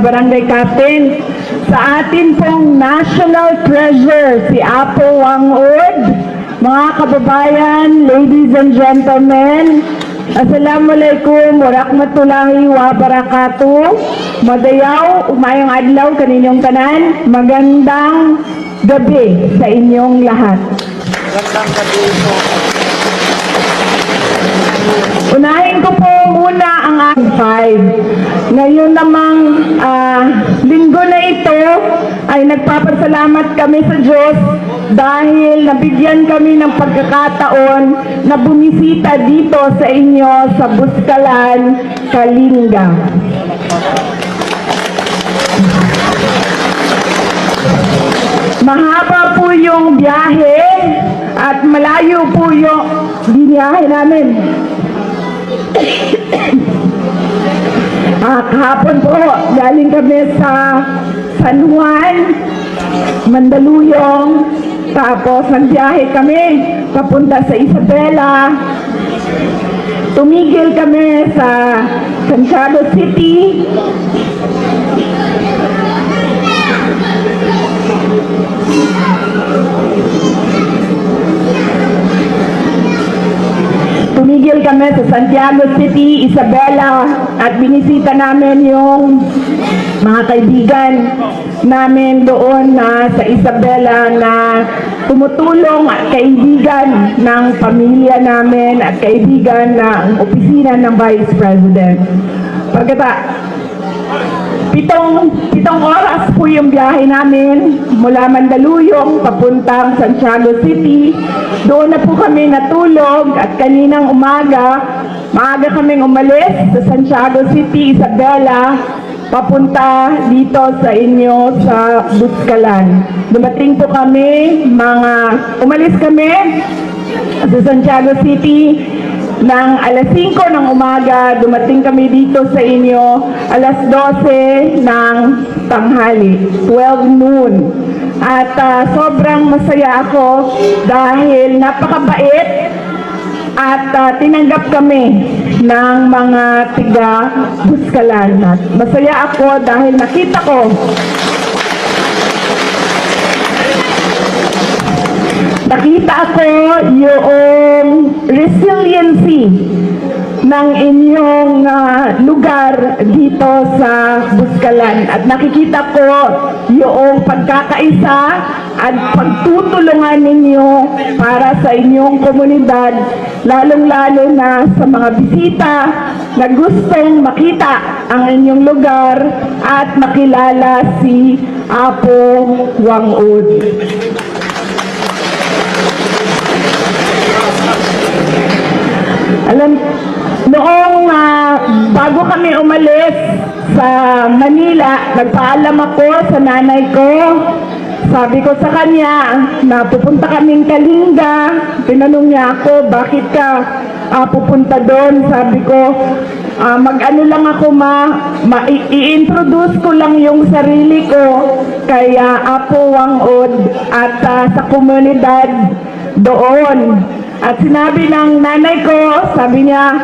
barangay captain, sa atin pong national treasure, si Apo Wang-Od, mga kababayan, ladies and gentlemen, Assalamualaikum warahmatullahi wabarakatuh. Madayaw, umayong adlaw kaninyong tanan, magandang gabi sa inyong lahat. Magandang gabi po. Unahin ko po muna ang 5. Ngayon namang linggo na ito ay nagpapasalamat kami sa Diyos dahil nabigyan kami ng pagkakataon na bumisita dito sa inyo sa Buskalan, Kalinga. Mahaba po yung biyahe at malayo po yung biniyahe namin. Kahapon po, galing kami sa San Juan, Mandaluyong, tapos nagbiyahe kami papunta sa Isabela. Tumigil kami sa Santiago City. Tumigil kami sa Santiago City, Isabela, at binisita namin yung mga kaibigan namin doon sa Isabela na tumutulong at kaibigan ng pamilya namin at kaibigan ng opisina ng Vice President. Pitong oras po yung biyahe namin mula Mandaluyong papuntang Santiago City. Doon na po kami natulog at kaninang maaga kaming umalis sa Santiago City, Isabela, papunta dito sa inyo sa Buskalan. Dumating po kami, umalis kami sa Santiago City ng alas 5 ng umaga, dumating kami dito sa inyo alas 12 ng tanghali, 12 noon. At sobrang masaya ako dahil napakabait at tinanggap kami ng mga tiga Buskalan. At masaya ako dahil nakita ko yung resiliency ng inyong lugar dito sa Buskalan. At nakikita ko yung pagkakaisa at pagtutulungan ninyo para sa inyong komunidad, lalong-lalo na sa mga bisita na gustong makita ang inyong lugar at makilala si Apo Wang-Od. Noong bago kami umalis sa Manila, nagpaalam ako sa nanay ko. Sabi ko sa kanya na pupunta kaming Kalinga. Tinanong niya ako, bakit ka pupunta doon? Sabi ko, mag-ano lang ako i-introduce ko lang yung sarili ko kay Apo Wang-Od at sa komunidad doon. At sinabi ng nanay ko, sabi niya,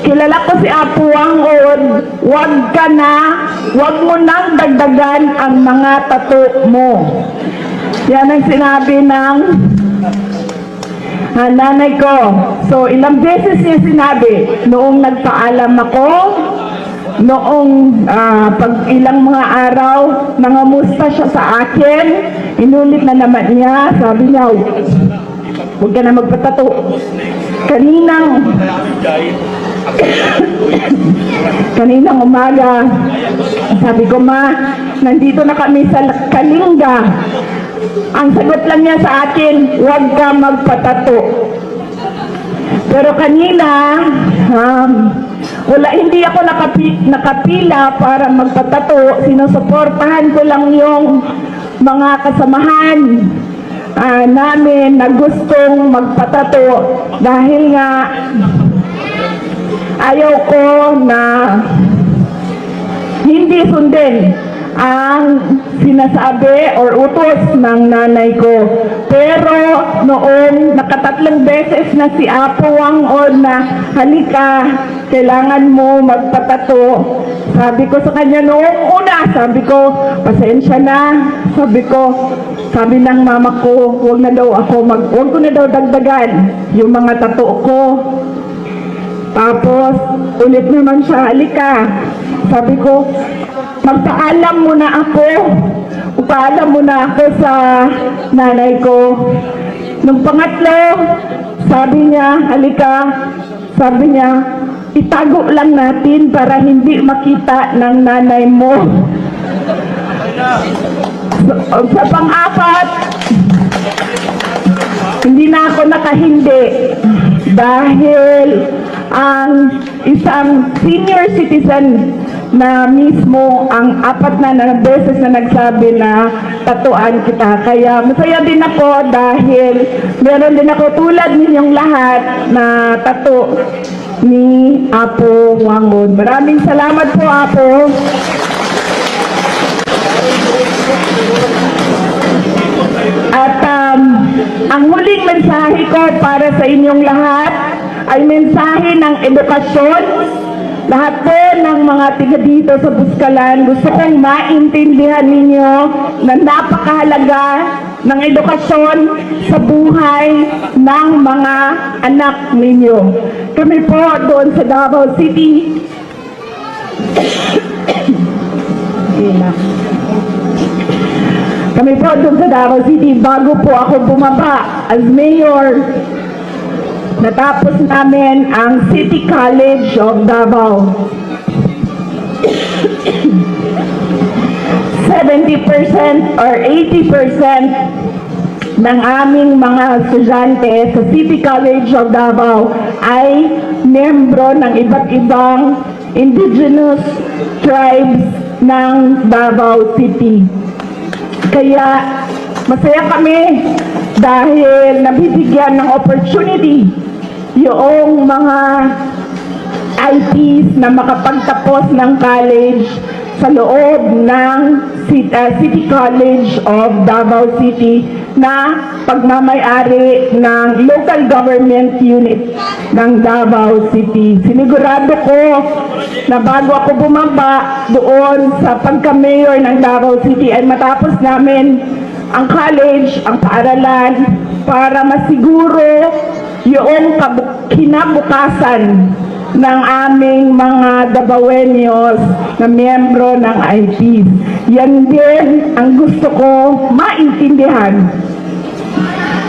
kilala ko si Apo Wang-Od, wag mo nang dagdagan ang mga tattoo mo. Yan ang sinabi ng nanay ko. So, ilang beses niya sinabi, noong nagpaalam ako, noong ilang mga araw, nangamusta siya sa akin, inulit na naman niya, sabi niya, huwag ka na magpatato. Kaninang umaga, sabi ko, ma, nandito na kami sa Kalinga. Ang sagot lang niya sa akin, huwag ka magpatato. Pero kanina, hindi ako nakapila para magpatato. Sinusuportahan ko lang yung mga kasamahan namin na gustong magpatato dahil nga ayaw ko na hindi sundin ang sinasabi or utos ng nanay ko. Pero noong nakatatlong beses na si Apo Wang-Od na halika, kailangan mo magpatato. Sabi ko sa kanya noong una, sabi ko, pasensya na. Sabi ng mama ko, huwag ko na daw dagdagan yung mga tato ko. Tapos, ulit naman siya, halika. Sabi ko, magpaalam muna ako sa nanay ko. Nung pangatlo, sabi niya, halika. Sabi niya, itago lang natin para hindi makita ng nanay mo. Sa pang-apat, hindi na ako nakahindi dahil ang isang senior citizen na mismo ang apat na beses na nagsabi na tatuan kita. Kaya masaya din ako dahil meron din ako tulad ninyong lahat na tato ni Apo Wangod. Maraming salamat po, Apo. At ang huling mensahe ko para sa inyong lahat ay mensahe ng edukasyon. Lahat po ng mga tiga dito sa Buskalan, gusto kong maintindihan ninyo na napakahalaga ng edukasyon sa buhay ng mga anak ninyo. Kami po doon sa Davao City, bago po ako bumaba as mayor, natapos namin ang City College of Davao. 70% or 80% ng aming mga estudyante sa City College of Davao ay membro ng iba't ibang indigenous tribes ng Davao City. Kaya masaya kami dahil nabibigyan ng opportunity yung mga IPs na makapagtapos ng college sa loob ng City College of Davao City na pagmamay-ari ng local government unit ng Davao City. Sinigurado ko na bago ako bumaba doon sa pagka-mayor ng Davao City ay matapos namin ang college, ang paaralan para masiguro yung kinabukasan ng aming mga Davaoenos na miyembro ng IPs. Yan din ang gusto ko maintindihan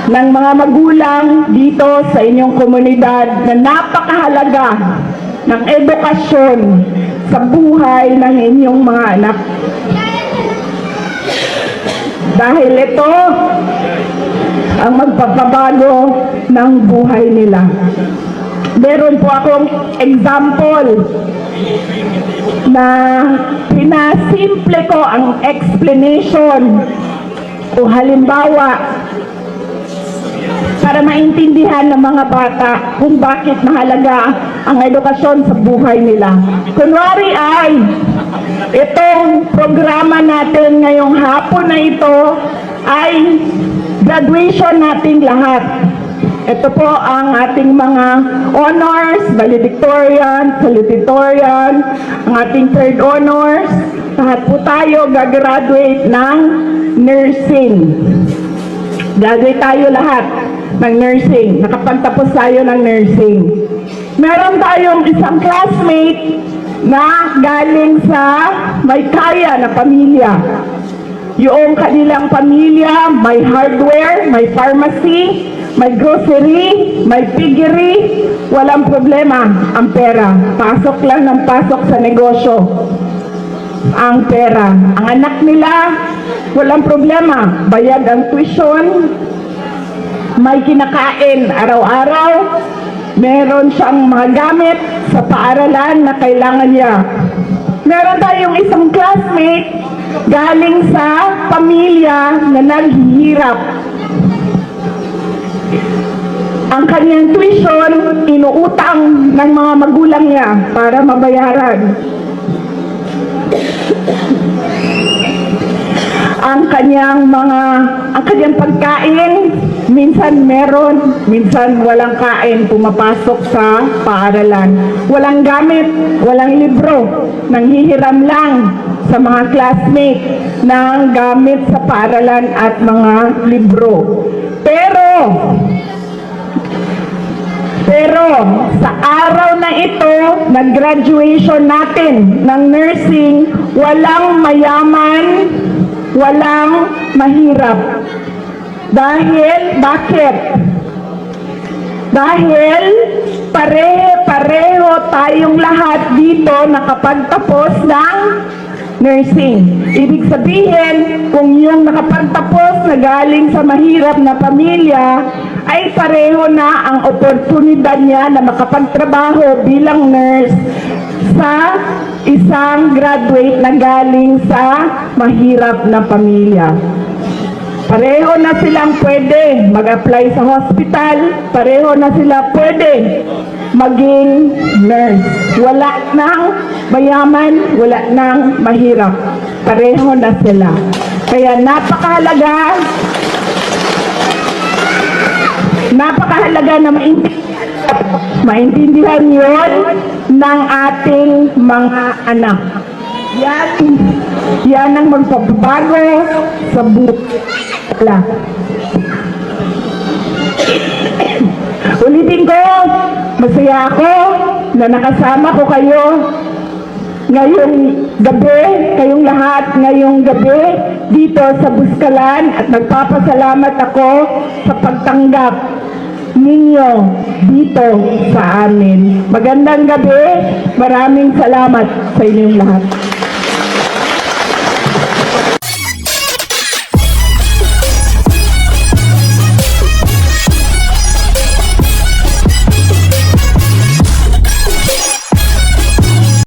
ng mga magulang dito sa inyong komunidad na napakahalaga ng edukasyon sa buhay ng inyong mga anak. Dahil ito ang magpapabago ng buhay nila. Meron po akong example na pinasimple ko ang explanation o halimbawa para maintindihan ng mga bata kung bakit mahalaga ang edukasyon sa buhay nila. Kunwari ay itong programa natin ngayong hapon na ito ay graduation nating lahat. Ito po ang ating mga honors, valedictorian, salutatorian, ang ating third honors. Lahat po tayo gagraduate ng nursing. Graduate tayo lahat ng nursing. Nakapagtapos tayo ng nursing. Meron tayong isang classmate na galing sa may kaya na pamilya. Yung kanilang pamilya, may hardware, may pharmacy, may grocery, may piggery, walang problema ang pera. Pasok lang ng pasok sa negosyo ang pera. Ang anak nila, walang problema. Bayad ang tuition, may kinakain araw-araw, meron siyang mga gamit sa paaralan na kailangan niya. Meron tayong isang classmate galing sa pamilya na naghihirap. Ang kanyang tuition, inuutang ng mga magulang niya para mabayaran. Ang kanyang pagkain, Minsan meron, minsan walang kain, pumapasok sa paaralan. Walang gamit, walang libro, nanghihiram lang sa mga classmates ng gamit sa paaralan at mga libro. Pero sa araw na ito, nag-graduation natin ng nursing, walang mayaman, walang mahirap. Bakit? Dahil pareho tayong lahat dito nakapagtapos ng nursing. Ibig sabihin, kung yung nakapagtapos na galing sa mahirap na pamilya, ay pareho na ang oportunidad niya na makapagtrabaho bilang nurse sa isang graduate na galing sa mahirap na pamilya. Pareho na silang pwede mag-apply sa hospital, pareho na sila pwede maging nurse. Wala nang mayaman, wala nang mahirap. Pareho na sila. Kaya napakahalaga na maintindihan yun ng ating mga anak. Yan ang magpapabago sa buhay. Ulitin ko, masaya ako na nakasama ko kayo ngayong gabi, kayong lahat ngayong gabi dito sa Buskalan, at nagpapasalamat ako sa pagtanggap ninyo dito sa amin. Magandang gabi, maraming salamat sa inyong lahat.